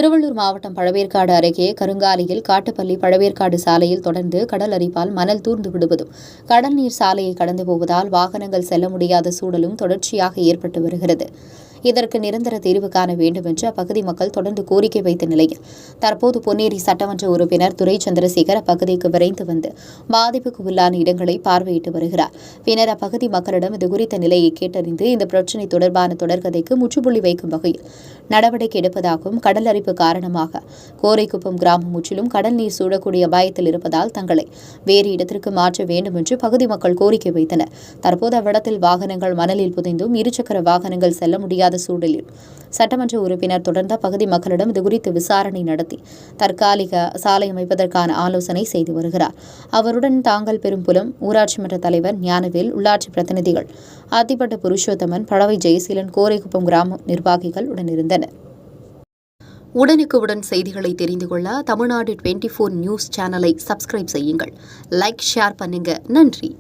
திருவள்ளூர் மாவட்டம் பழவேற்காடு அருகே கருங்காலியில் காட்டுப்பள்ளி பழவேற்காடு சாலையில் தொடர்ந்து கடல் அரிப்பால் மணல் தூர்ந்து விடுவதும் கடல் நீர் சாலையை கடந்து போவதால் வாகனங்கள் செல்ல முடியாத சூழலும் தொடர்ச்சியாக ஏற்பட்டு வருகிறது. இதற்கு நிரந்தர தீர்வு காண வேண்டும் என்று அப்பகுதி மக்கள் தொடர்ந்து கோரிக்கை வைத்த நிலையில் தற்போது பொன்னேரி சட்டமன்ற உறுப்பினர் துரை சந்திரசேகர் அப்பகுதிக்கு விரைந்து வந்து பாதிப்புக்கு உள்ளான இடங்களை பார்வையிட்டு வருகிறார். பின்னர் அப்பகுதி மக்களிடம் இதுகுறித்த நிலையை கேட்டறிந்து இந்த பிரச்சினை தொடர்பான தொடர்கதைக்கு முற்றுப்புள்ளி வைக்கும் வகையில் நடவடிக்கை எடுப்பதாகவும் கடல் அரிப்பு காரணமாக கோரைக்குப்பம் கிராமம் முற்றிலும் கடல் நீர் சூழக்கூடிய அபாயத்தில் இருப்பதால் தங்களை வேறு இடத்திற்கு மாற்ற வேண்டும் என்று பகுதி மக்கள் கோரிக்கை வைத்தனர். தற்போது அவ்விடத்தில் வாகனங்கள் மணலில் புதைந்தும் இருசக்கர வாகனங்கள் செல்ல முடியாத சூழலில் சட்டமன்ற உறுப்பினர் தொடர்ந்த பகுதி மக்களிடம் இதுகுறித்து விசாரணை நடத்தி தற்காலிக சாலை அமைப்பதற்கான ஆலோசனை செய்து வருகிறார். அவருடன் தாங்கள் பெரும்புலம் ஊராட்சி மன்ற தலைவர் ஞானவேல், உள்ளாட்சி பிரதிநிதிகள் ஆத்திப்பட்ட புருஷோத்தமன், பழவை ஜெயசீலன், கோரைக்குப்பம் கிராம நிர்வாகிகள் உடனிருந்தனர். உடனுக்குடன் செய்திகளை தெரிந்து கொள்ள தமிழ்நாடு 24 நியூஸ் சேனலை சப்ஸ்கிரைப் செய்யுங்கள். லைக், ஷேர் பண்ணுங்க. நன்றி.